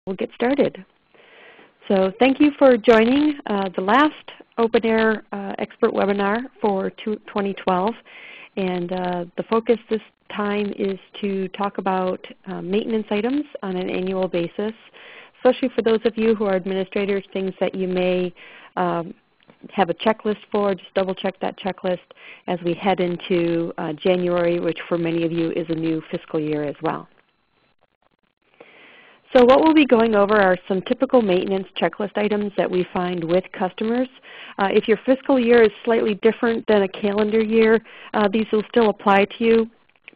we'll get started. So thank you for joining the last OpenAir expert webinar for 2012. And the focus this time is to talk about maintenance items on an annual basis, especially for those of you who are administrators, things that you may have a checklist for. Just double check that checklist as we head into January, which for many of you is a new fiscal year as well. So what we'll be going over are some typical maintenance checklist items that we find with customers. If your fiscal year is slightly different than a calendar year, these will still apply to you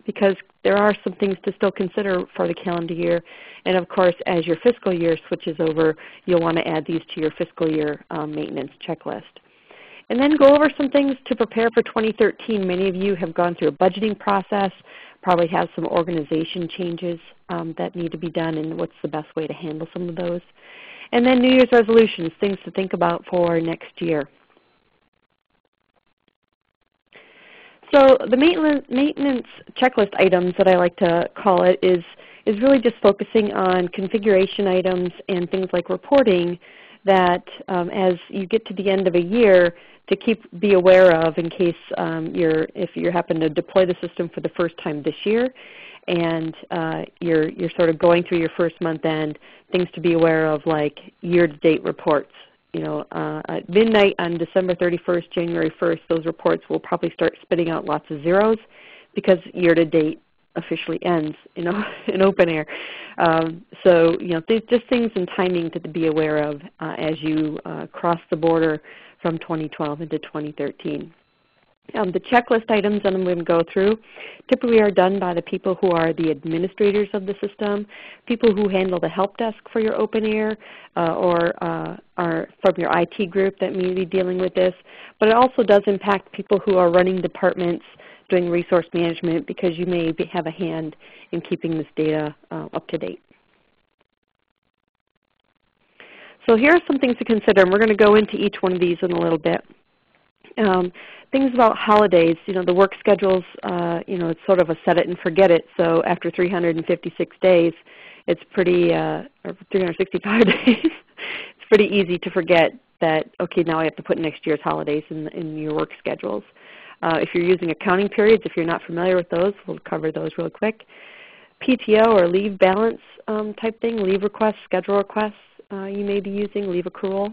because there are some things to still consider for the calendar year. And of course, as your fiscal year switches over, you'll want to add these to your fiscal year maintenance checklist. And then go over some things to prepare for 2013. Many of you have gone through a budgeting process, probably have some organization changes that need to be done, and what's the best way to handle some of those. And then New Year's resolutions, things to think about for next year. So the maintenance checklist items that I like to call it is really just focusing on configuration items and things like reporting that as you get to the end of a year to be aware of in case if you happen to deploy the system for the first time this year and you're sort of going through your first month end, things to be aware of like year-to-date reports. You know, at midnight on December 31st, January 1st, those reports will probably start spitting out lots of zeros because year-to-date officially ends in OpenAir. So, you know, just things and timing to be aware of as you cross the border from 2012 into 2013. The checklist items that I'm going to go through typically are done by the people who are the administrators of the system, people who handle the help desk for your OpenAir, or are from your IT group that may be dealing with this. But it also does impact people who are running departments doing resource management because you may have a hand in keeping this data up to date. So here are some things to consider, and we're going to go into each one of these in a little bit. Things about holidays, you know, the work schedules, you know, it's sort of a set it and forget it. So after 356 days, it's pretty, or 365 days, it's pretty easy to forget that, okay, now I have to put next year's holidays in your work schedules. If you're using accounting periods, if you're not familiar with those, we'll cover those real quick. PTO or leave balance type thing, leave requests, schedule requests you may be using, leave accrual.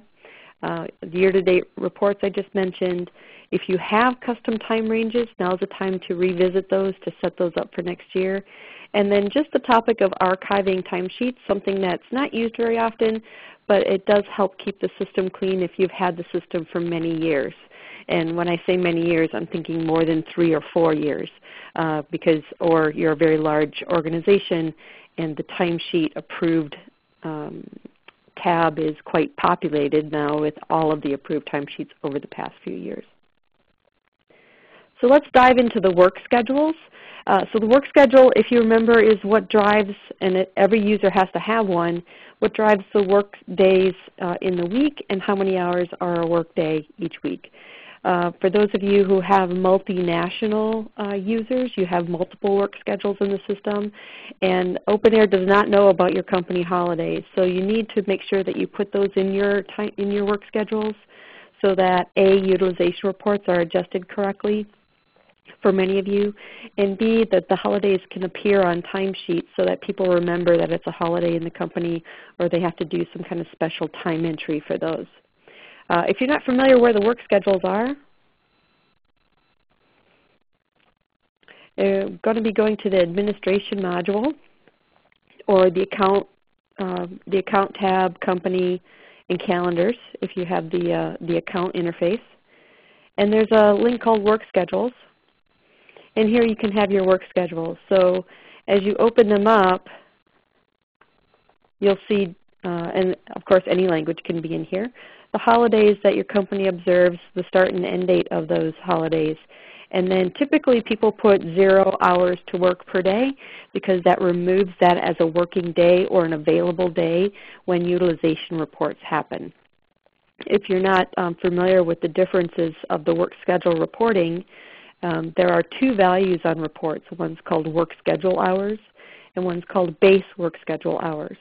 Year-to-date reports I just mentioned. If you have custom time ranges, now's the time to revisit those to set those up for next year. And then just the topic of archiving timesheets, something that's not used very often, but it does help keep the system clean if you've had the system for many years. And when I say many years, I'm thinking more than 3 or 4 years or you're a very large organization and the timesheet approved tab is quite populated now with all of the approved timesheets over the past few years. So let's dive into the work schedules. So the work schedule, if you remember, is what drives, and every user has to have one, what drives the work days in the week and how many hours are a work day each week. For those of you who have multinational users, you have multiple work schedules in the system, and OpenAir does not know about your company holidays. So you need to make sure that you put those in your work schedules so that A, utilization reports are adjusted correctly for many of you, and B, that the holidays can appear on timesheets so that people remember that it's a holiday in the company or they have to do some kind of special time entry for those. If you're not familiar where the work schedules are, you're going to be going to the administration module or the account tab, company, and calendars if you have the account interface. And there's a link called work schedules. And here you can have your work schedules. So as you open them up, you'll see, and of course any language can be in here, the holidays that your company observes, the start and end date of those holidays. And then typically people put 0 hours to work per day because that removes that as a working day or an available day when utilization reports happen. If you're not familiar with the differences of the work schedule reporting, there are 2 values on reports. One's called work schedule hours and one's called base work schedule hours.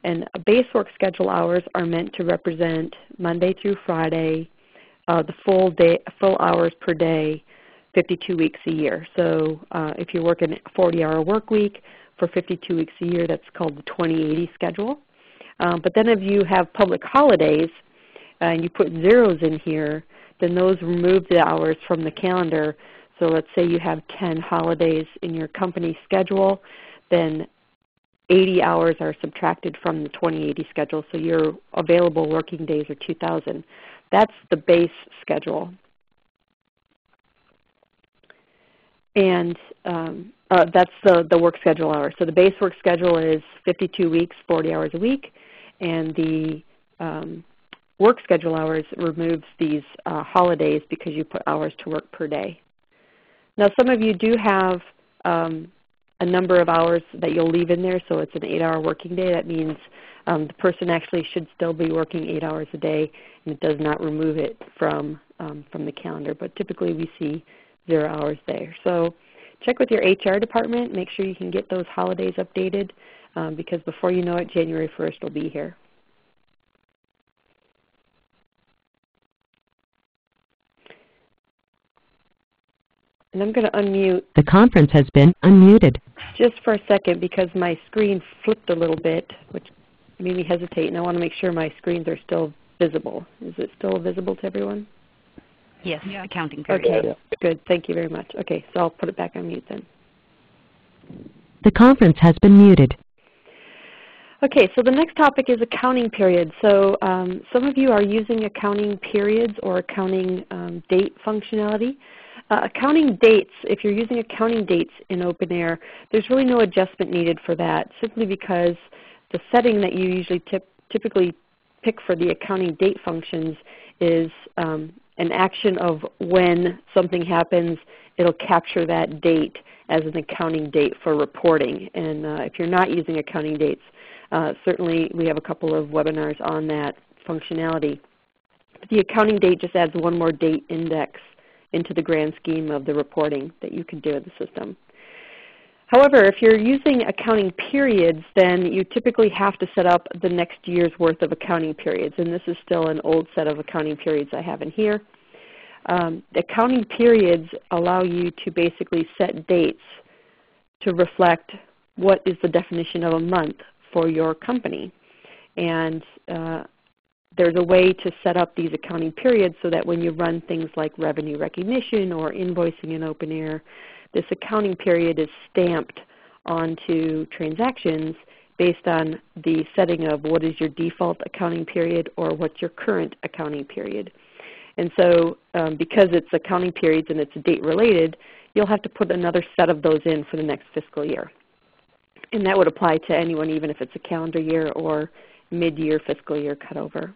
And base work schedule hours are meant to represent Monday through Friday, the full hours per day, 52 weeks a year. So if you're working a 40-hour work week for 52 weeks a year, that's called the 20/80 schedule. But then if you have public holidays and you put zeros in here, then those remove the hours from the calendar. So let's say you have 10 holidays in your company schedule, then 80 hours are subtracted from the 20/80 schedule, so your available working days are 2,000. That's the base schedule. And that's the work schedule hours. So the base work schedule is 52 weeks, 40 hours a week, and the work schedule hours removes these holidays because you put hours to work per day. Now some of you do have a number of hours that you'll leave in there, so it's an 8-hour working day. That means the person actually should still be working 8 hours a day, and it does not remove it from the calendar. But typically we see 0 hours there. So check with your HR department. Make sure you can get those holidays updated because before you know it, January 1st will be here. And I'm going to unmute. The conference has been unmuted. Just for a second because my screen flipped a little bit, which made me hesitate, and I want to make sure my screens are still visible. Is it still visible to everyone? Yes, yeah. Accounting period. Okay, yeah. Good. Thank you very much. Okay, so I'll put it back on mute then. The conference has been muted. Okay, so the next topic is accounting periods. So some of you are using accounting periods or accounting date functionality. Accounting dates, if you're using accounting dates in OpenAir, there's really no adjustment needed for that, simply because the setting that you usually typically pick for the accounting date functions is an action of when something happens, it'll capture that date as an accounting date for reporting. And if you're not using accounting dates, certainly we have a couple of webinars on that functionality. But the accounting date just adds one more date index into the grand scheme of the reporting that you can do in the system. However, if you're using accounting periods, then you typically have to set up the next year's worth of accounting periods, and this is still an old set of accounting periods I have in here. The accounting periods allow you to basically set dates to reflect what is the definition of a month for your company. And there's a way to set up these accounting periods so that when you run things like revenue recognition or invoicing in OpenAir, this accounting period is stamped onto transactions based on the setting of what is your default accounting period or what's your current accounting period. And so because it's accounting periods and it's date related, you'll have to put another set of those in for the next fiscal year. And that would apply to anyone, even if it's a calendar year or mid-year fiscal year cutover.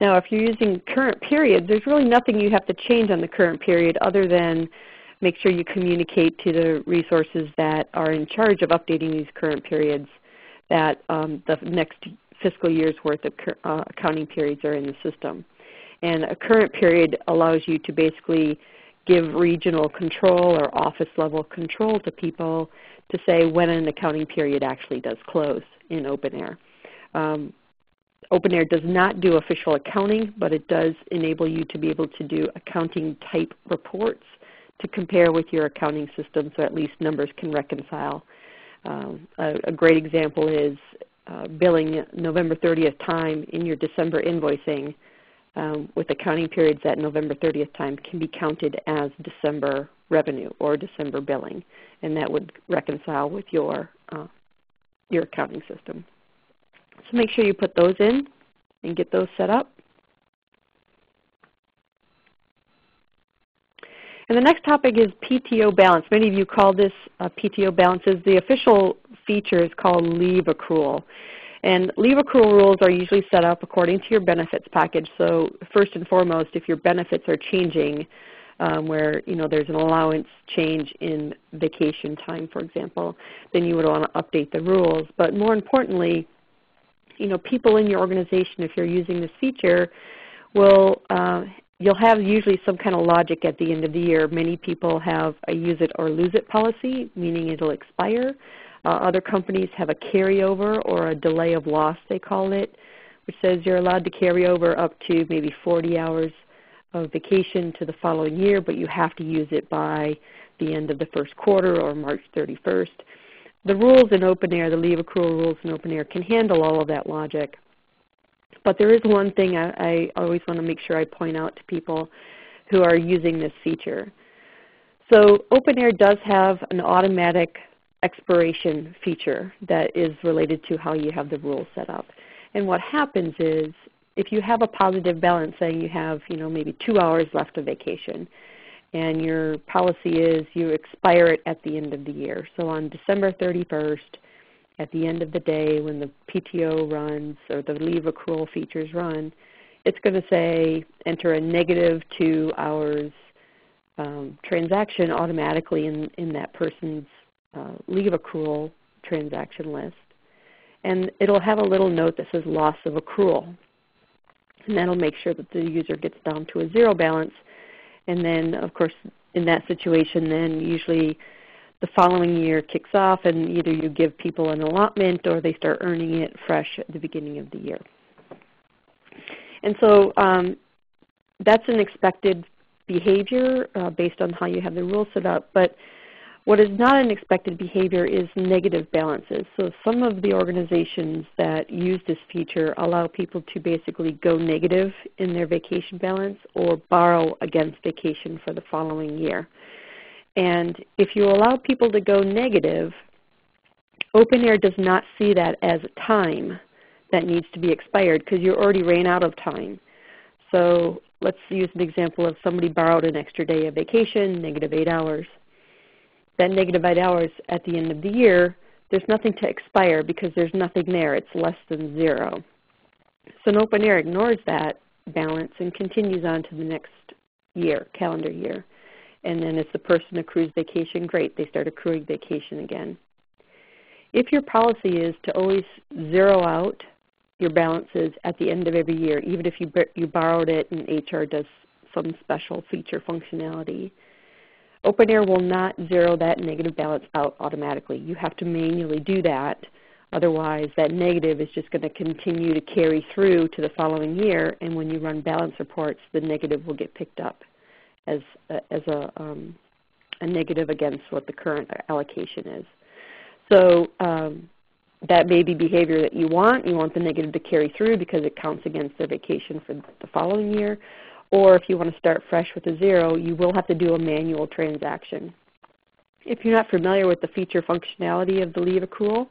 Now, if you're using current period, there's really nothing you have to change on the current period other than make sure you communicate to the resources that are in charge of updating these current periods that the next fiscal year's worth of accounting periods are in the system. And a current period allows you to basically give regional control or office level control to people to say when an accounting period actually does close in OpenAir. OpenAir does not do official accounting, but it does enable you to be able to do accounting type reports to compare with your accounting system so at least numbers can reconcile. A great example is billing November 30th time in your December invoicing with accounting periods at November 30th time can be counted as December revenue or December billing, and that would reconcile with your accounting system. So make sure you put those in and get those set up. And the next topic is PTO balance. Many of you call this PTO balances. The official feature is called leave accrual. And leave accrual rules are usually set up according to your benefits package. So first and foremost, if your benefits are changing, where there's an allowance change in vacation time, for example, then you would want to update the rules. But more importantly, people in your organization, if you're using this feature, will you'll have usually some kind of logic at the end of the year. Many people have a use it or lose it policy, meaning it'll expire. Other companies have a carryover or a delay of loss, they call it, which says you're allowed to carry over up to maybe 40 hours of vacation to the following year, but you have to use it by the end of the first quarter or March 31st. The rules in OpenAir, the leave accrual rules in OpenAir, can handle all of that logic. But there is one thing I always want to make sure I point out to people who are using this feature. So OpenAir does have an automatic expiration feature that is related to how you have the rules set up. And what happens is, if you have a positive balance, saying you have maybe 2 hours left of vacation, and your policy is you expire it at the end of the year. So on December 31st, at the end of the day when the PTO runs or the leave accrual features run, it's going to say enter a negative 2 hours transaction automatically in that person's leave accrual transaction list. And it'll have a little note that says loss of accrual. And that'll make sure that the user gets down to a 0 balance. And then, of course, in that situation, then usually the following year kicks off, and either you give people an allotment or they start earning it fresh at the beginning of the year. And so that's an expected behavior based on how you have the rules set up. But what is not an expected behavior is negative balances. So some of the organizations that use this feature allow people to basically go negative in their vacation balance or borrow against vacation for the following year. And if you allow people to go negative, OpenAir does not see that as time that needs to be expired because you already ran out of time. So let's use an example of somebody borrowed an extra day of vacation, negative 8 hours. That negative 8 hours at the end of the year, there's nothing to expire because there's nothing there. It's less than 0. So OpenAir ignores that balance and continues on to the next year, calendar year. And then as the person accrues vacation, great, they start accruing vacation again. If your policy is to always zero out your balances at the end of every year, even if you borrowed it and HR does some special feature functionality, OpenAir will not zero that negative balance out automatically. You have to manually do that. Otherwise, that negative is just going to continue to carry through to the following year, and when you run balance reports, the negative will get picked up as a negative against what the current allocation is. So that may be behavior that you want. You want the negative to carry through because it counts against their vacation for the following year. Or if you want to start fresh with a 0, you will have to do a manual transaction. If you're not familiar with the feature functionality of the leave accrual,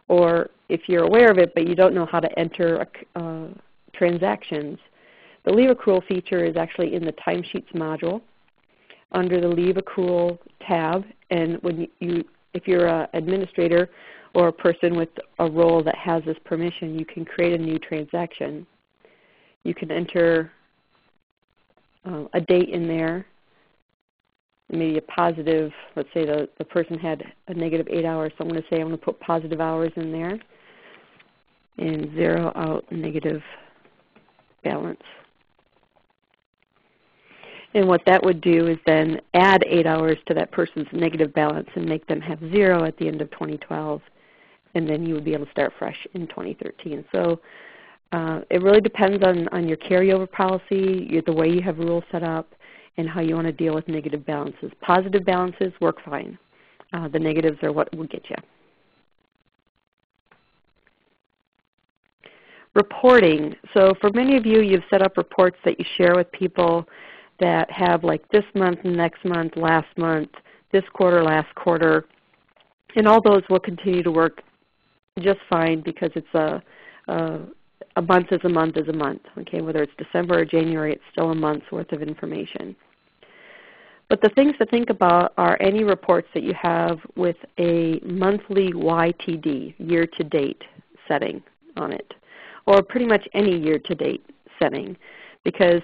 or if you're aware of it but you don't know how to enter transactions, the leave accrual feature is actually in the timesheets module under the leave accrual tab. And when if you're an administrator or a person with a role that has this permission, you can create a new transaction. You can enter a date in there, maybe a positive. Let's say the person had a negative 8 hours, so I'm going to say I'm going to put positive hours in there and zero out negative balance. And what that would do is then add 8 hours to that person's negative balance and make them have 0 at the end of 2012, and then you would be able to start fresh in 2013. So it really depends on your carryover policy, the way you have rules set up, and how you want to deal with negative balances. Positive balances work fine. The negatives are what will get you. Reporting. So for many of you, you've set up reports that you share with people that have like this month, next month, last month, this quarter, last quarter. And all those will continue to work just fine because it's a month is a month is a month. Okay, whether it's December or January, it's still a month's worth of information. But the things to think about are any reports that you have with a monthly YTD, year-to-date setting on it, or pretty much any year-to-date setting, because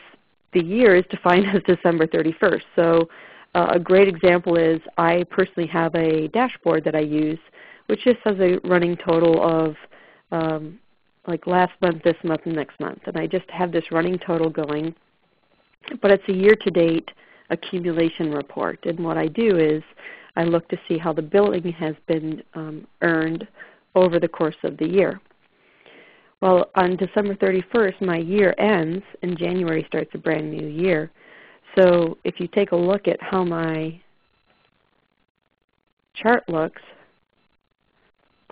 the year is defined as December 31st. So a great example is I personally have a dashboard that I use, which just has a running total of like last month, this month, and next month. And I just have this running total going, but it's a year-to-date accumulation report. And what I do is I look to see how the billing has been earned over the course of the year. Well, on December 31st, my year ends, and January starts a brand new year. So if you take a look at how my chart looks,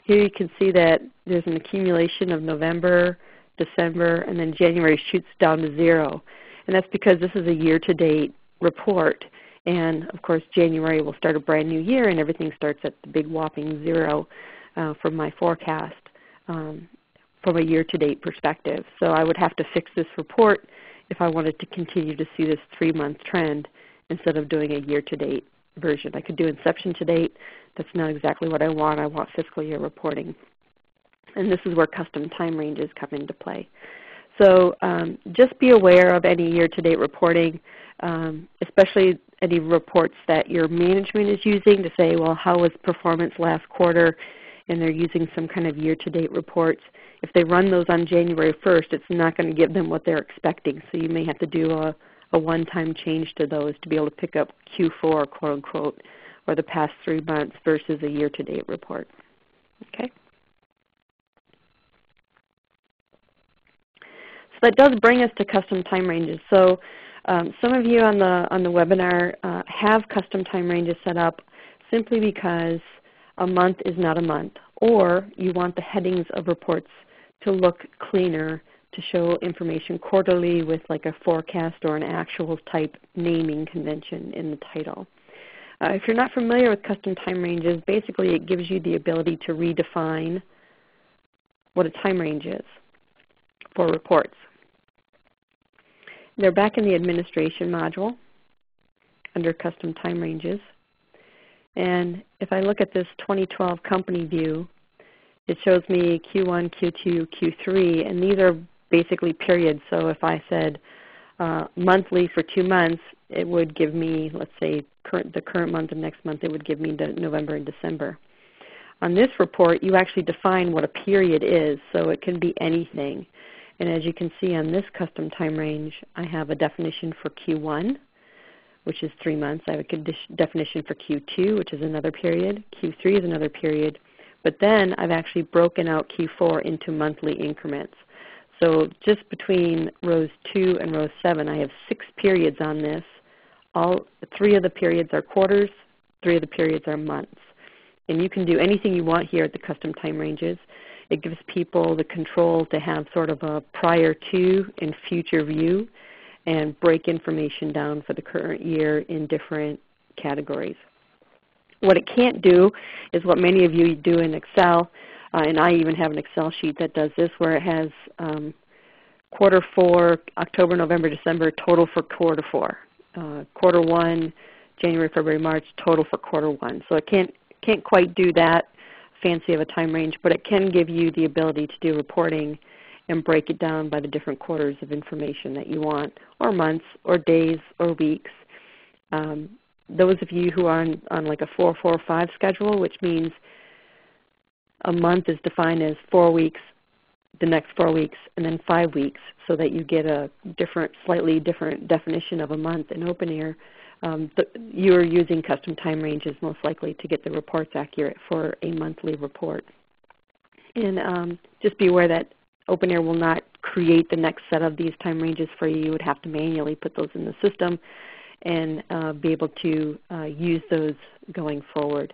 here you can see that there's an accumulation of November, December, and then January shoots down to 0. And that's because this is a year-to-date report. And of course, January will start a brand new year, and everything starts at the big whopping 0 from my forecast from a year-to-date perspective. So I would have to fix this report if I wanted to continue to see this 3-month trend instead of doing a year-to-date version. I could do inception to date. That's not exactly what I want. I want fiscal year reporting. And this is where custom time ranges come into play. So just be aware of any year-to-date reporting, especially any reports that your management is using to say, well, how was performance last quarter? And they're using some kind of year-to-date reports. If they run those on January 1st, it's not going to give them what they're expecting. So you may have to do a one-time change to those to be able to pick up Q4, quote unquote, or the past 3 months versus a year-to-date report. Okay? So that does bring us to custom time ranges. So some of you on the webinar have custom time ranges set up simply because a month is not a month, or you want the headings of reports to look cleaner, to show information quarterly with like a forecast or an actual type naming convention in the title. If you're not familiar with custom time ranges, basically it gives you the ability to redefine what a time range is for reports. They're back in the administration module under custom time ranges. And if I look at this 2012 company view, it shows me Q1, Q2, Q3, and these are basically periods. So if I said monthly for 2 months, it would give me, let's say, the current month and next month, it would give me November and December. On this report, you actually define what a period is, so it can be anything. And as you can see on this custom time range, I have a definition for Q1, which is 3 months. I have a definition for Q2, which is another period. Q3 is another period. But then I've actually broken out Q4 into monthly increments. So just between rows 2 and row 7, I have 6 periods on this. 3 of the periods are quarters, 3 of the periods are months. And you can do anything you want here at the custom time ranges. It gives people the control to have sort of a prior to and future view and break information down for the current year in different categories. What it can't do is what many of you do in Excel, and I even have an Excel sheet that does this, where it has quarter 4, October, November, December, total for quarter 4. Quarter 1, January, February, March, total for quarter 1. So it can't quite do that fancy of a time range, but it can give you the ability to do reporting and break it down by the different quarters of information that you want, or months, or days, or weeks. Those of you who are on like a 4-4-5 schedule, which means a month is defined as 4 weeks, the next 4 weeks, and then 5 weeks, so that you get a slightly different definition of a month in OpenAir. You are using custom time ranges most likely to get the reports accurate for a monthly report. And just be aware that OpenAir will not create the next set of these time ranges for you. You would have to manually put those in the system and be able to use those going forward.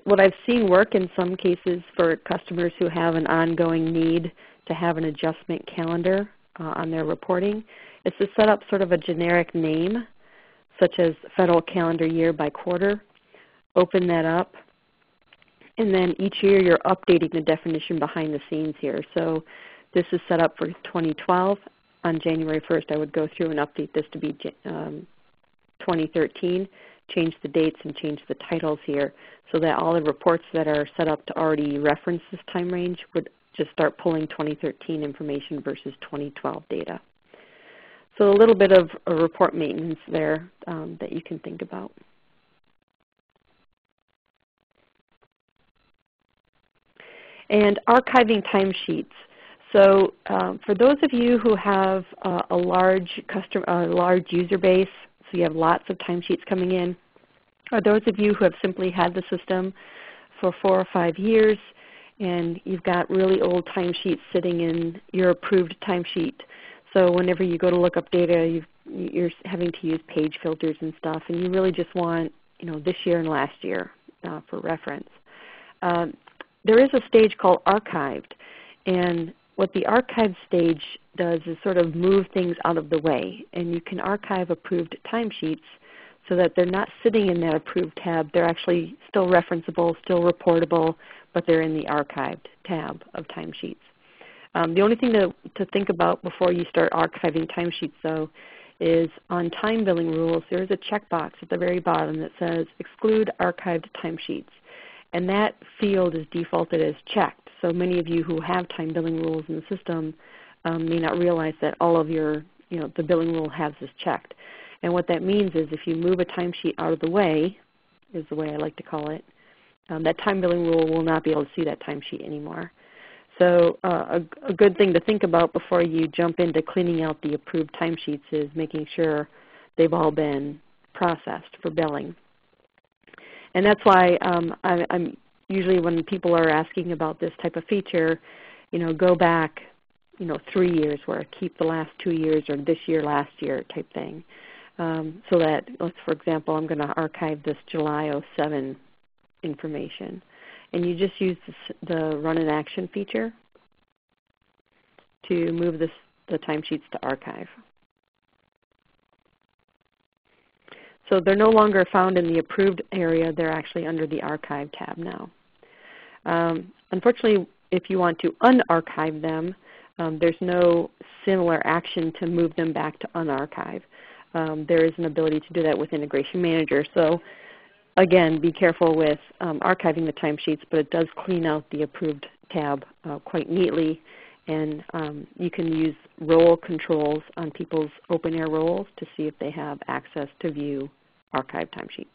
What I've seen work in some cases for customers who have an ongoing need to have an adjustment calendar on their reporting is to set up sort of a generic name, such as federal calendar year by quarter. Open that up, and then each year you're updating the definition behind the scenes here. So this is set up for 2012. On January 1st, I would go through and update this to be 2013, change the dates and change the titles here, so that all the reports that are set up to already reference this time range would just start pulling 2013 information versus 2012 data. So a little bit of a report maintenance there that you can think about. And archiving timesheets. So for those of you who have a large user base, so you have lots of timesheets coming in, are those of you who have simply had the system for 4 or 5 years and you've got really old timesheets sitting in your approved timesheet. So whenever you go to look up data, you're having to use page filters and stuff, and you really just want this year and last year for reference. There is a stage called archived, and what the archive stage does is sort of move things out of the way, and you can archive approved timesheets so that they're not sitting in that approved tab. They're actually still referenceable, still reportable, but they're in the archived tab of timesheets. The only thing to think about before you start archiving timesheets, though, is on time billing rules, there is a checkbox at the very bottom that says exclude archived timesheets. And that field is defaulted as checked. So many of you who have time billing rules in the system may not realize that all of your, the billing rule has this checked. And what that means is if you move a timesheet out of the way, is the way I like to call it, that time billing rule will not be able to see that timesheet anymore. So a good thing to think about before you jump into cleaning out the approved timesheets is making sure they've all been processed for billing. And that's why I'm usually when people are asking about this type of feature, go back 3 years where keep the last 2 years or this year, last year type thing. So that, for example, I'm going to archive this July '07 information. And you just use the Run in Action feature to move the timesheets to archive. So they're no longer found in the approved area. They're actually under the archive tab now. Unfortunately, if you want to unarchive them, there's no similar action to move them back to unarchive. There is an ability to do that with Integration Manager. So again, be careful with archiving the timesheets, but it does clean out the approved tab quite neatly. And you can use role controls on people's OpenAir roles to see if they have access to view archived timesheets.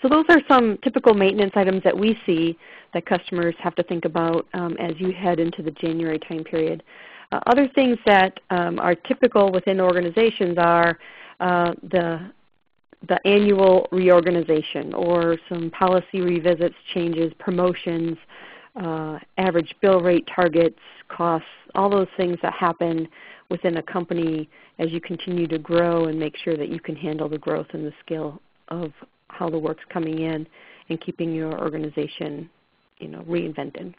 So those are some typical maintenance items that we see that customers have to think about as you head into the January time period. Other things that are typical within organizations are the annual reorganization or some policy revisits, changes, promotions, average bill rate targets, costs, all those things that happen within a company as you continue to grow and make sure that you can handle the growth and the scale of how the work's coming in and keeping your organization reinvented.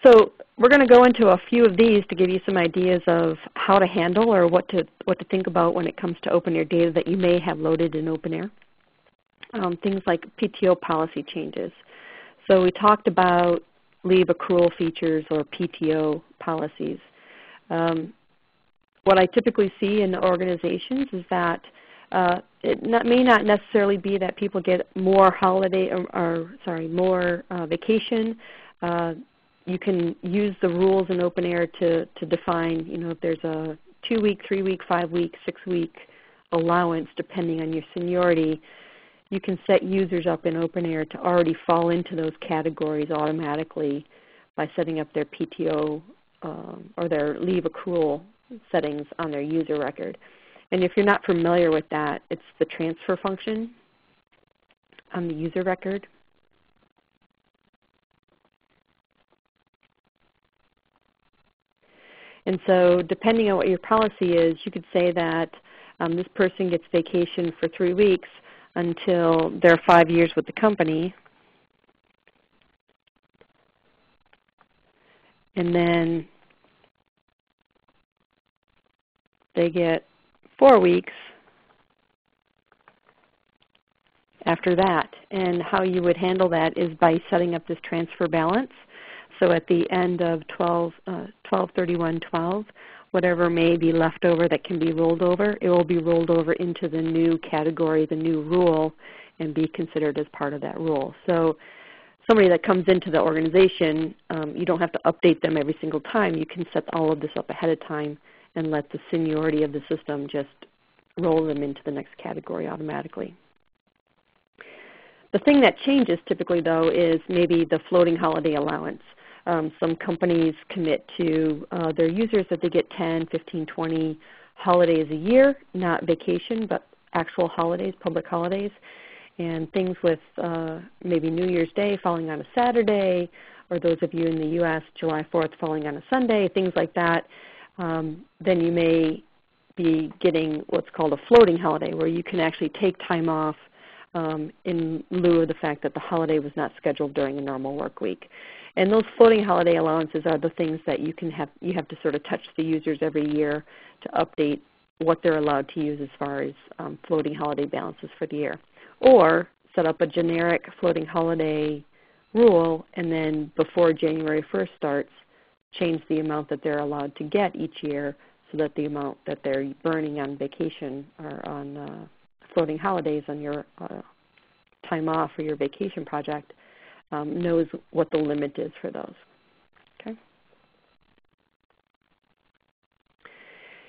So we're going to go into a few of these to give you some ideas of how to handle or what to think about when it comes to OpenAir data that you may have loaded in OpenAir. Things like PTO policy changes. So we talked about leave accrual features or PTO policies. What I typically see in organizations is that it may not necessarily be that people get more holiday more vacation. You can use the rules in OpenAir to define, if there's a 2-week, 3-week, 5-week, 6-week allowance depending on your seniority. You can set users up in OpenAir to already fall into those categories automatically by setting up their PTO or their leave accrual settings on their user record. And if you're not familiar with that, it's the transfer function on the user record. And so depending on what your policy is, you could say that this person gets vacation for 3 weeks until they're 5 years with the company. And then they get 4 weeks after that. And how you would handle that is by setting up this transfer balance. So at the end of 12/31/12, whatever may be left over that can be rolled over, it will be rolled over into the new category, the new rule, and be considered as part of that rule. So somebody that comes into the organization, you don't have to update them every single time. You can set all of this up ahead of time and let the seniority of the system just roll them into the next category automatically. The thing that changes typically, though, is maybe the floating holiday allowance. Some companies commit to their users that they get 10, 15, 20 holidays a year, not vacation, but actual holidays, public holidays. And things with maybe New Year's Day falling on a Saturday, or those of you in the U.S., July 4th falling on a Sunday, things like that, then you may be getting what's called a floating holiday, where you can actually take time off in lieu of the fact that the holiday was not scheduled during a normal work week. And those floating holiday allowances are the things that you have to sort of touch the users every year to update what they're allowed to use as far as floating holiday balances for the year. Or set up a generic floating holiday rule, and then before January 1st starts, change the amount that they're allowed to get each year so that the amount that they're burning on vacation or on floating holidays on your time off or your vacation project knows what the limit is for those. Okay.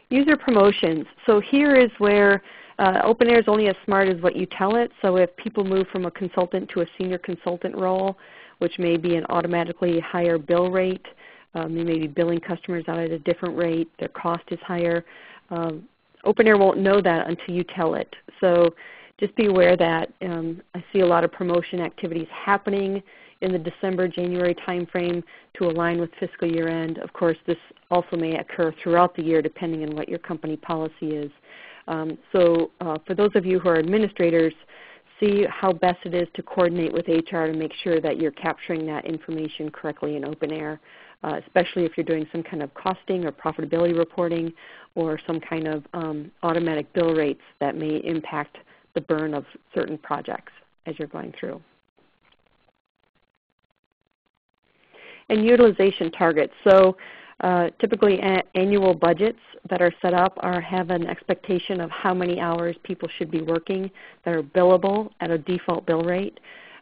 User promotions. So here is where OpenAir is only as smart as what you tell it. So if people move from a consultant to a senior consultant role, which may be an automatically higher bill rate, they may be billing customers out at a different rate, their cost is higher, OpenAir won't know that until you tell it. So just be aware that I see a lot of promotion activities happening in the December, January timeframe to align with fiscal year end. Of course, this also may occur throughout the year depending on what your company policy is. For those of you who are administrators, see how best it is to coordinate with HR to make sure that you're capturing that information correctly in OpenAir, especially if you're doing some kind of costing or profitability reporting or some kind of automatic bill rates that may impact the burn of certain projects as you're going through. And utilization targets. So typically annual budgets that are set up have an expectation of how many hours people should be working that are billable at a default bill rate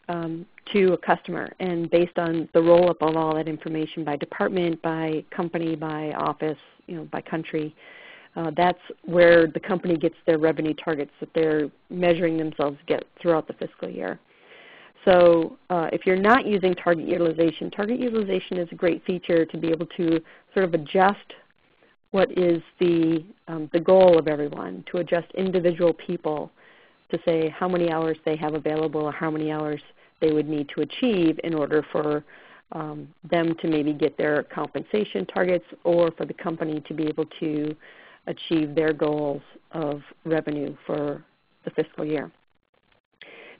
to a customer. And based on the roll-up of all that information by department, by company, by office, by country, that's where the company gets their revenue targets that they're measuring themselves to get throughout the fiscal year. So if you're not using target utilization is a great feature to be able to sort of adjust what is the goal of everyone, to adjust individual people to say how many hours they have available or how many hours they would need to achieve in order for them to maybe get their compensation targets or for the company to be able to achieve their goals of revenue for the fiscal year.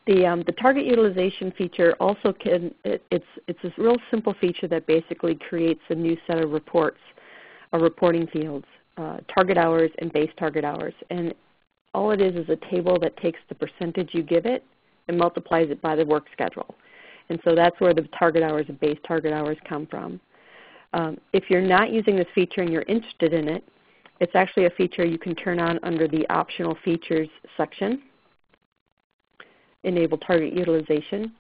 The target utilization feature also it's a real simple feature that basically creates a new set of reports, or reporting fields, target hours and base target hours. And all it is a table that takes the percentage you give it and multiplies it by the work schedule. And so that's where the target hours and base target hours come from. If you're not using this feature and you're interested in it, it's actually a feature you can turn on under the optional features section. Enable target utilization.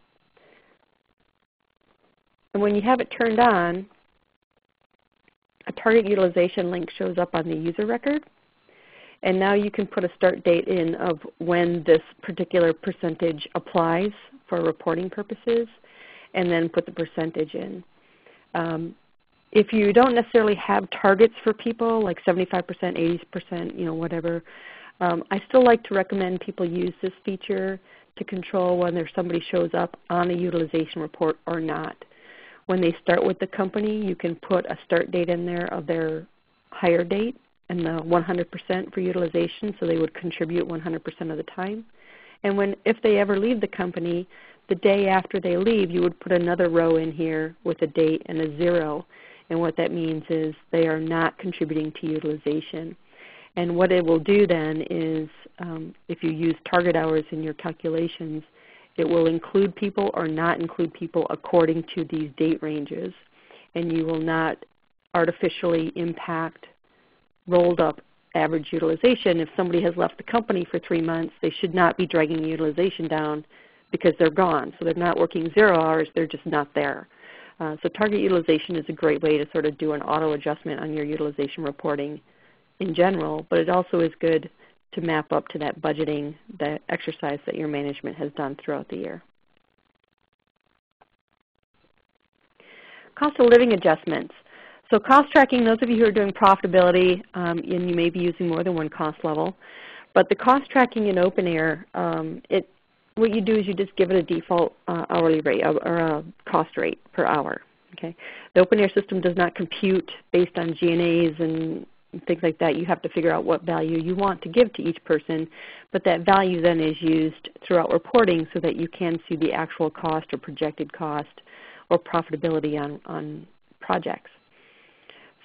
And when you have it turned on, a target utilization link shows up on the user record. And now you can put a start date in of when this particular percentage applies for reporting purposes, and then put the percentage in. If you don't necessarily have targets for people, like 75%, 80%, whatever, I still like to recommend people use this feature to control whether somebody shows up on a utilization report or not. When they start with the company, you can put a start date in there of their hire date and the 100% for utilization, so they would contribute 100% of the time. And if they ever leave the company, the day after they leave, you would put another row in here with a date and a 0. And what that means is they are not contributing to utilization. And what it will do then is if you use target hours in your calculations, it will include people or not include people according to these date ranges. And you will not artificially impact rolled up average utilization. If somebody has left the company for 3 months, they should not be dragging utilization down because they're gone. So they're not working 0 hours, they're just not there. So target utilization is a great way to sort of do an auto adjustment on your utilization reporting in general, but it also is good to map up to that budgeting, that exercise that your management has done throughout the year. Cost of living adjustments. So cost tracking, those of you who are doing profitability, and you may be using more than one cost level, but the cost tracking in OpenAir, what you do is you just give it a default hourly rate or a cost rate per hour. Okay? The OpenAir system does not compute based on G&As and things like that. You have to figure out what value you want to give to each person, but that value then is used throughout reporting so that you can see the actual cost or projected cost or profitability on projects.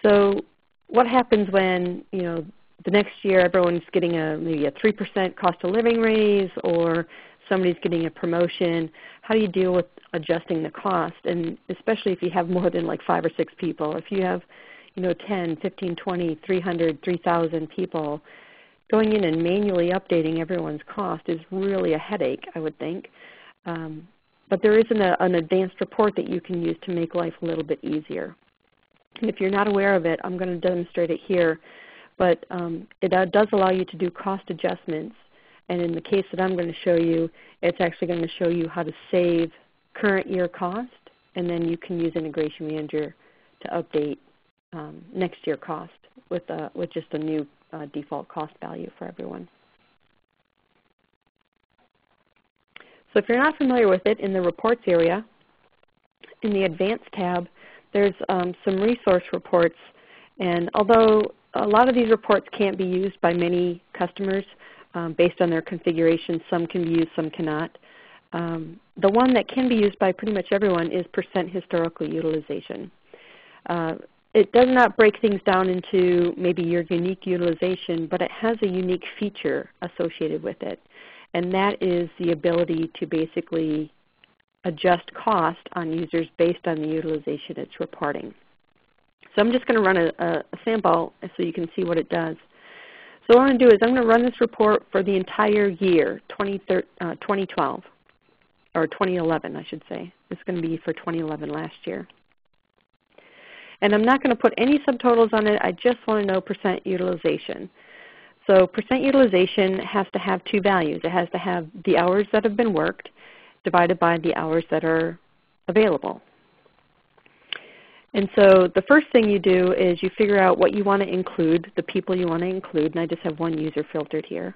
So what happens when, the next year everyone's getting maybe a 3% cost of living raise, or somebody's getting a promotion? How do you deal with adjusting the cost? And especially if you have more than like 5 or 6 people. If you have 10, 15, 20, 300, 3,000 people, going in and manually updating everyone's cost is really a headache, I would think. But there is an advanced report that you can use to make life a little bit easier. And if you're not aware of it, I'm going to demonstrate it here. But it does allow you to do cost adjustments. And in the case that I'm going to show you, it's actually going to show you how to save current year cost, and then you can use Integration Manager to update next year cost with just a new default cost value for everyone. So if you're not familiar with it, in the Reports area, in the Advanced tab, there's some resource reports. And although a lot of these reports can't be used by many customers based on their configuration, some can be used, some cannot. The one that can be used by pretty much everyone is % historical utilization. It does not break things down into maybe your unique utilization, but it has a unique feature associated with it. And that is the ability to basically adjust cost on users based on the utilization it's reporting. So I'm just going to run a sample so you can see what it does. So what I'm going to do is I'm going to run this report for the entire year, 2012, or 2011 I should say. It's going to be for 2011 last year. And I'm not going to put any subtotals on it. I just want to know % utilization. So % utilization has to have 2 values. It has to have the hours that have been worked divided by the hours that are available. And so the first thing you do is you figure out what you want to include, the people you want to include, and I just have one user filtered here.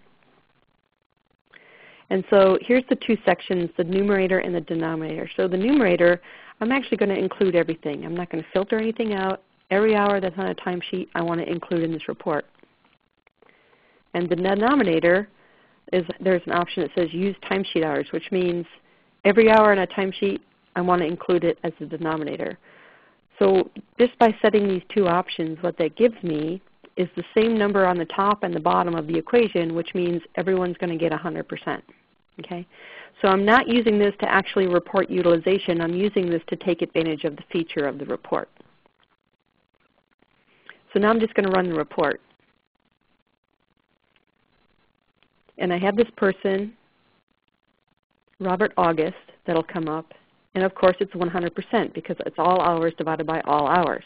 And so here's the 2 sections, the numerator and the denominator. So the numerator, I'm actually going to include everything. I'm not going to filter anything out. Every hour that's on a timesheet I want to include in this report. And the denominator is there's an option that says use timesheet hours, which means every hour on a timesheet I want to include it as the denominator. So just by setting these 2 options, what that gives me is the same number on the top and the bottom of the equation, which means everyone's going to get 100%. Okay? So I'm not using this to actually report utilization. I'm using this to take advantage of the feature of the report. So now I'm just going to run the report. And I have this person, Robert August, that will come up. And of course it's 100% because it's all hours divided by all hours,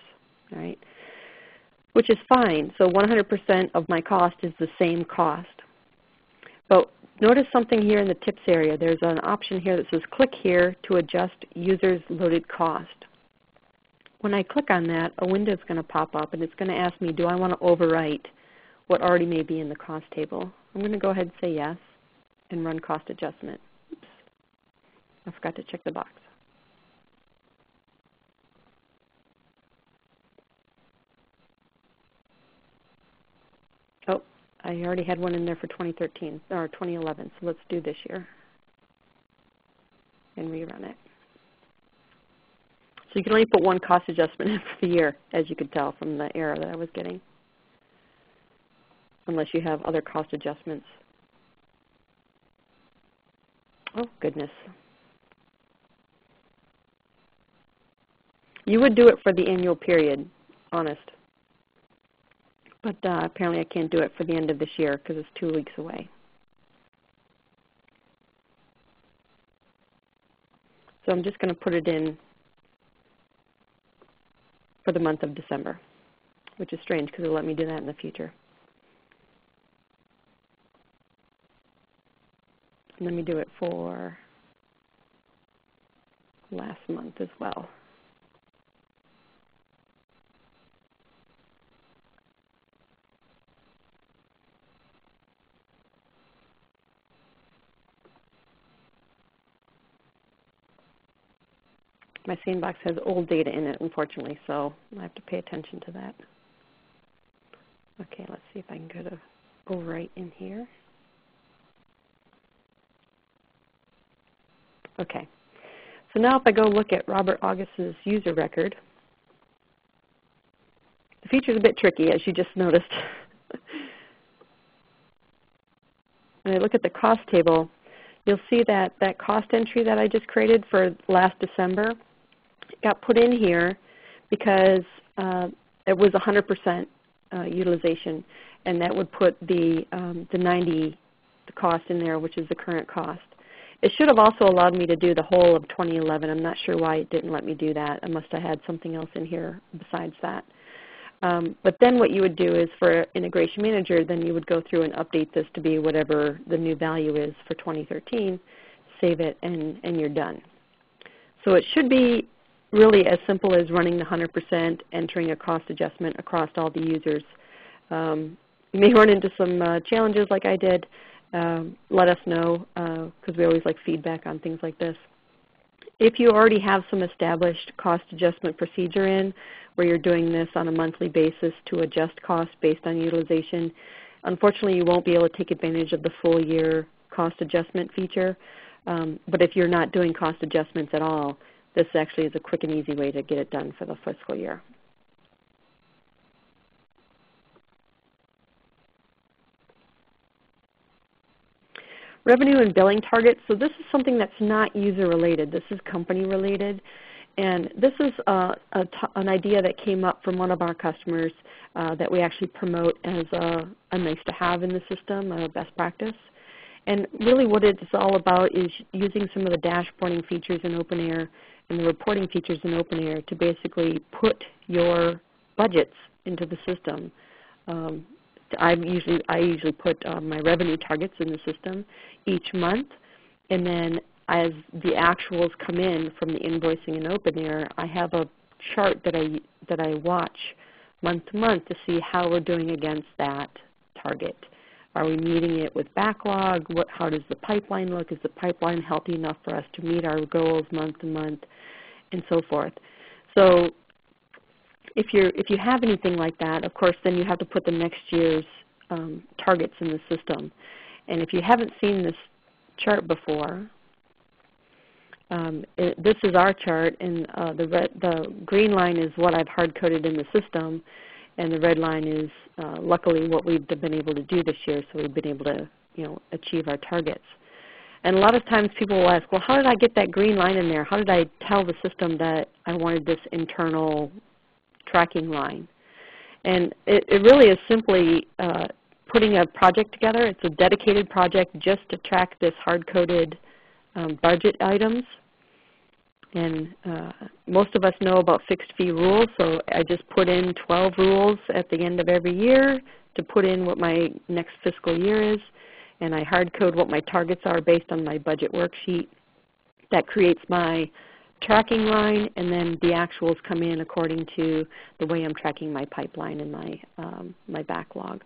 right? Which is fine. So 100% of my cost is the same cost. But notice something here in the tips area. There's an option here that says click here to adjust users loaded cost. When I click on that, a window is going to pop up and it's going to ask me, do I want to overwrite what already may be in the cost table? I'm going to go ahead and say yes and run cost adjustment. Oops, I forgot to check the box. Oh, I already had one in there for 2013 or 2011, so let's do this year and rerun it. So you can only put one cost adjustment in for the year, as you could tell from the error that I was getting, unless you have other cost adjustments. Oh, goodness. You would do it for the annual period, honest. But apparently I can't do it for the end of this year because it's 2 weeks away. So I'm just going to put it in for the month of December, which is strange because it'll let me do that in the future. And let me do it for last month as well. My sandbox has old data in it, unfortunately, so I have to pay attention to that. Okay, let's see if I can go right in here. Okay, so now if I go look at Robert August's user record, the feature's a bit tricky, as you just noticed. When I look at the cost table, you'll see that that cost entry that I just created for last December got put in here because it was 100% utilization, and that would put the 90 cost in there, which is the current cost. It should have also allowed me to do the whole of 2011. I'm not sure why it didn't let me do that. I must have had something else in here besides that. But then what you would do is for Integration Manager, then you would go through and update this to be whatever the new value is for 2013, save it, and you're done. So it should be really as simple as running the 100%, entering a cost adjustment across all the users. You may run into some challenges like I did. Let us know, because we always like feedback on things like this. If you already have some established cost adjustment procedure in, where you're doing this on a monthly basis to adjust costs based on utilization, unfortunately you won't be able to take advantage of the full year cost adjustment feature. But if you're not doing cost adjustments at all, this actually is a quick and easy way to get it done for the fiscal year. Revenue and billing targets. So this is something that's not user related. This is company related. And this is an idea that came up from one of our customers that we actually promote as a nice to have in the system, a best practice. And really what it's all about is using some of the dashboarding features in OpenAir and the reporting features in OpenAir to basically put your budgets into the system. I usually put my revenue targets in the system each month, and then as the actuals come in from the invoicing in OpenAir, I have a chart that I watch month to month to see how we're doing against that target. Are we meeting it with backlog? How does the pipeline look? Is the pipeline healthy enough for us to meet our goals month to month, and so forth? So if you have anything like that, of course, then you have to put the next year's targets in the system. And if you haven't seen this chart before, this is our chart, and the green line is what I've hard-coded in the system, and the red line is luckily what we've been able to do this year, so we've been able to achieve our targets. And a lot of times people will ask, well, how did I get that green line in there? How did I tell the system that I wanted this internal tracking line? And it really is simply putting a project together. It's a dedicated project just to track this hard-coded budget items. And most of us know about fixed fee rules, so I just put in 12 rules at the end of every year to put in what my next fiscal year is, and I hard code what my targets are based on my budget worksheet. That creates my tracking line, and then the actuals come in according to the way I'm tracking my pipeline and my backlog.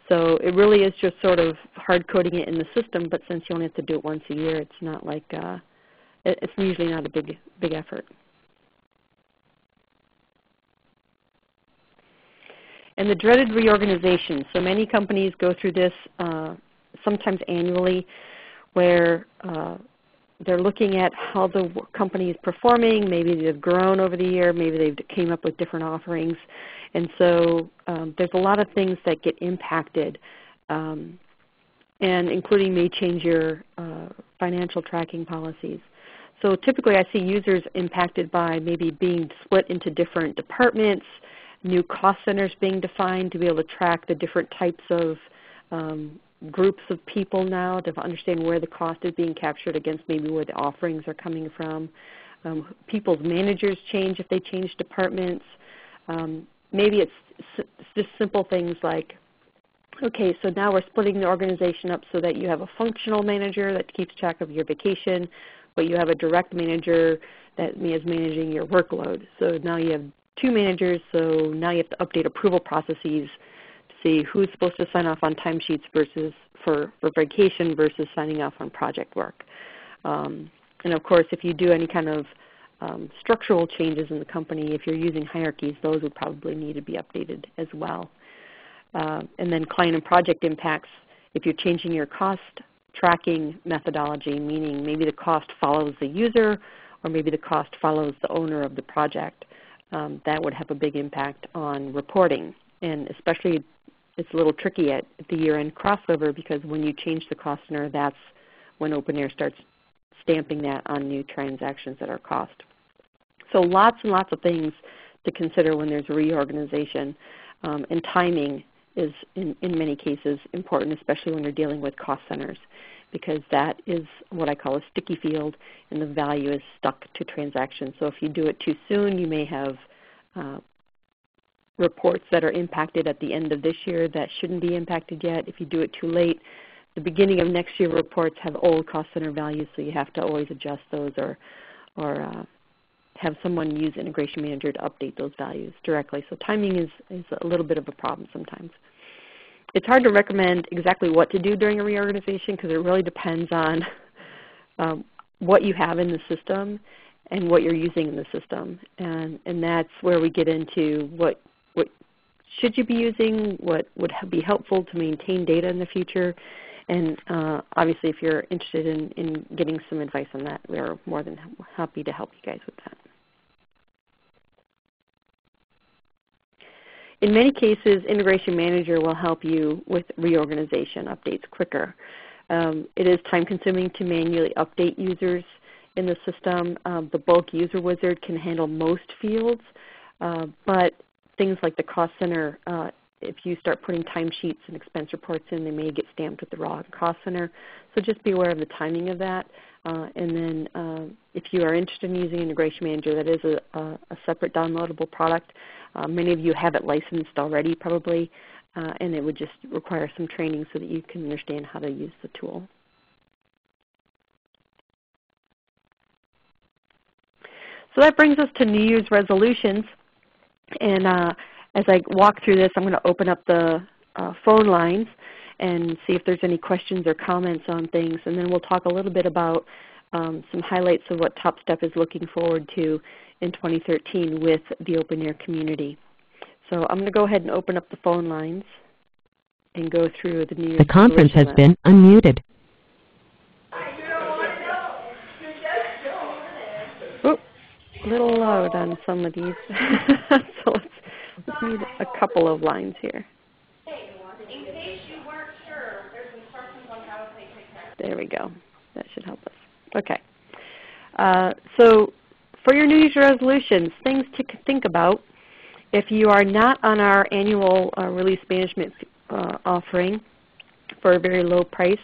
So it really is just sort of hard coding it in the system, but since you only have to do it once a year, it's not like it's usually not a big effort. And the dreaded reorganization. So many companies go through this sometimes annually, where they're looking at how the company is performing. Maybe they've grown over the year. Maybe they've came up with different offerings. And so there's a lot of things that get impacted, and including may change your financial tracking policies. So typically I see users impacted by maybe being split into different departments, new cost centers being defined to be able to track the different types of groups of people now to understand where the cost is being captured against maybe where the offerings are coming from. People's managers change if they change departments. Maybe it's just simple things like, okay, so now we're splitting the organization up so that you have a functional manager that keeps track of your vacation, but you have a direct manager that is managing your workload. So now you have two managers, so now you have to update approval processes to see who's supposed to sign off on timesheets versus for vacation versus signing off on project work. And of course, if you do any kind of structural changes in the company. If you're using hierarchies, those would probably need to be updated as well. And then client and project impacts, if you're changing your cost tracking methodology, meaning maybe the cost follows the user or maybe the cost follows the owner of the project, that would have a big impact on reporting. And especially it's a little tricky at the year-end crossover, because when you change the cost center, that's when OpenAir starts stamping that on new transactions at our cost. So lots and lots of things to consider when there's a reorganization. And timing is, in many cases, important, especially when you're dealing with cost centers, because that is what I call a sticky field, and the value is stuck to transactions. So if you do it too soon, you may have reports that are impacted at the end of this year that shouldn't be impacted yet. If you do it too late, the beginning of next year reports have old cost center values, so you have to always adjust those or have someone use Integration Manager to update those values directly. So timing is a little bit of a problem sometimes. It's hard to recommend exactly what to do during a reorganization, because it really depends on what you have in the system and what you're using in the system. And that's where we get into what should you be using, what would be helpful to maintain data in the future. And obviously, if you're interested in getting some advice on that, we're more than happy to help you guys with that. In many cases, Integration Manager will help you with reorganization updates quicker. It is time-consuming to manually update users in the system. The bulk user wizard can handle most fields, but things like the cost center, if you start putting timesheets and expense reports in, they may get stamped with the wrong cost center. So just be aware of the timing of that. And then if you are interested in using Integration Manager, that is a separate downloadable product. Many of you have it licensed already probably, and it would just require some training so that you can understand how to use the tool. So that brings us to New Year's resolutions. And as I walk through this, I'm going to open up the phone lines and see if there's any questions or comments on things. And then we'll talk a little bit about some highlights of what Top Step is looking forward to in 2013 with the OpenAir community. So I'm going to go ahead and open up the phone lines and go through the New Year's. The conference has been unmuted. Oop, a little loud on some of these. So let's need a couple of lines here. In case you weren't sure, there's instructions on how to take care. There we go. That should help us. Okay. So for your New Year's resolutions, things to think about. If you are not on our annual release management offering for a very low price,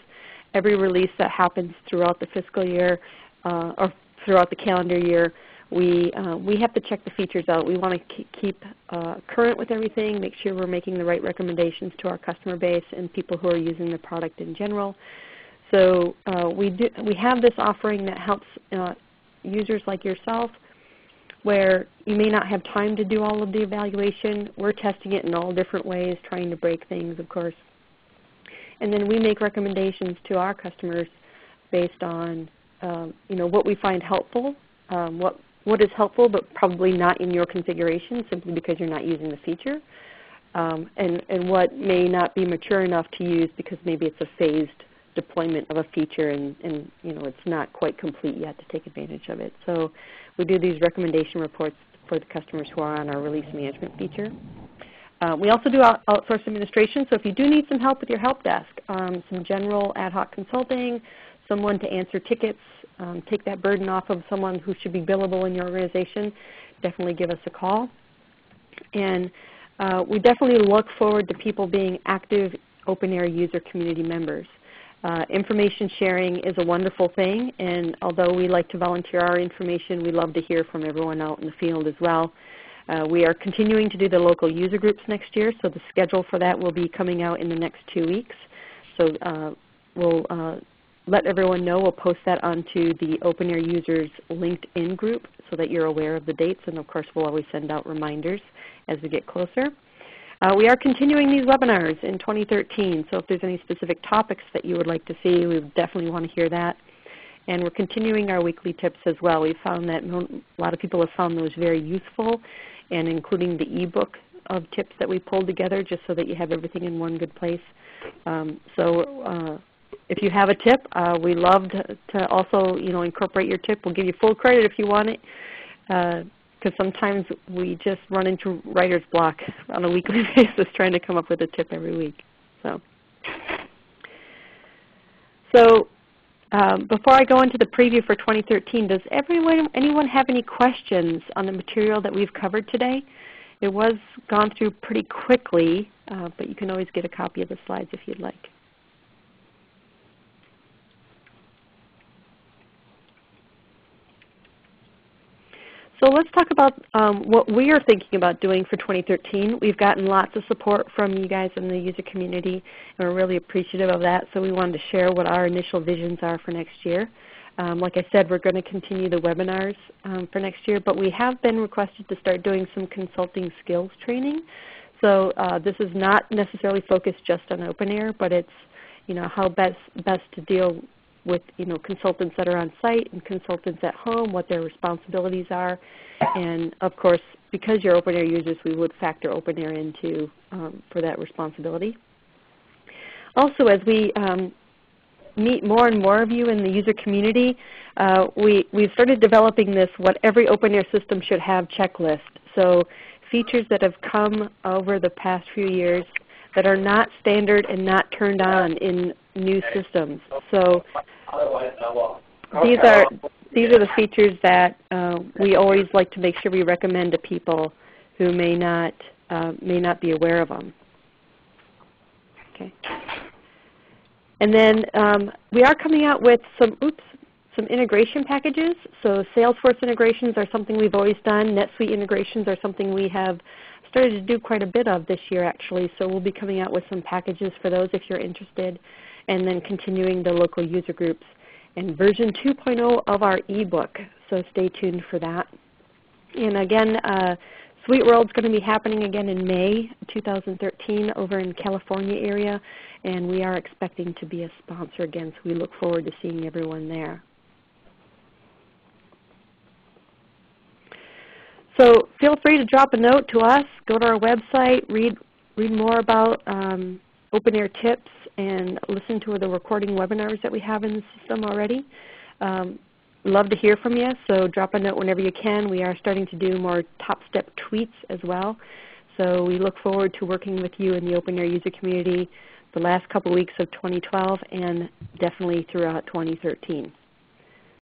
every release that happens throughout the fiscal year or throughout the calendar year, we have to check the features out. We want to keep current with everything, make sure we're making the right recommendations to our customer base and people who are using the product in general. So we have this offering that helps users like yourself, where you may not have time to do all of the evaluation. We're testing it in all different ways, trying to break things, of course. And then we make recommendations to our customers based on what we find helpful, what is helpful but probably not in your configuration simply because you're not using the feature, and what may not be mature enough to use because maybe it's a phased deployment of a feature and it's not quite complete yet to take advantage of it. So we do these recommendation reports for the customers who are on our release management feature. We also do outsource administration, so if you do need some help with your help desk, some general ad hoc consulting, someone to answer tickets, take that burden off of someone who should be billable in your organization, definitely give us a call. And we definitely look forward to people being active OpenAir user community members. Information sharing is a wonderful thing, and although we like to volunteer our information, we love to hear from everyone out in the field as well. We are continuing to do the local user groups next year, so the schedule for that will be coming out in the next 2 weeks. So we'll let everyone know. We'll post that onto the OpenAir users LinkedIn group so that you're aware of the dates, and of course we'll always send out reminders as we get closer. We are continuing these webinars in 2013, so if there's any specific topics that you would like to see, we definitely want to hear that. And we're continuing our weekly tips as well. We found that a lot of people have found those very useful, and including the ebook of tips that we pulled together just so that you have everything in one good place. If you have a tip, we love to also incorporate your tip. We'll give you full credit if you want it, because sometimes we just run into writer's block on a weekly basis trying to come up with a tip every week. So before I go into the preview for 2013, does anyone have any questions on the material that we've covered today? It was gone through pretty quickly, but you can always get a copy of the slides if you'd like. So let's talk about what we are thinking about doing for 2013. We've gotten lots of support from you guys in the user community, and we're really appreciative of that. So we wanted to share what our initial visions are for next year. Like I said, we're going to continue the webinars for next year, but we have been requested to start doing some consulting skills training. So this is not necessarily focused just on OpenAir, but it's how best to deal with consultants that are on site and consultants at home, what their responsibilities are. And of course, because you're OpenAir users, we would factor OpenAir into for that responsibility. Also, as we meet more and more of you in the user community, we've started developing this what every OpenAir system should have checklist. So features that have come over the past few years that are not standard and not turned on in new systems. So these are the features that we always like to make sure we recommend to people who may not be aware of them. Okay. And then we are coming out with some integration packages. So Salesforce integrations are something we've always done. NetSuite integrations are something we have started to do quite a bit of this year, actually. So we'll be coming out with some packages for those if you're interested, and then continuing the local user groups and version 2.0 of our ebook. So stay tuned for that. And again, Sweet World's going to be happening again in May 2013 over in California area, and we are expecting to be a sponsor again, so we look forward to seeing everyone there. So feel free to drop a note to us, go to our website, read more about OpenAir tips, and listen to the recording webinars that we have in the system already. Love to hear from you, so drop a note whenever you can. We are starting to do more top step tweets as well. So we look forward to working with you in the OpenAir user community the last couple weeks of 2012 and definitely throughout 2013.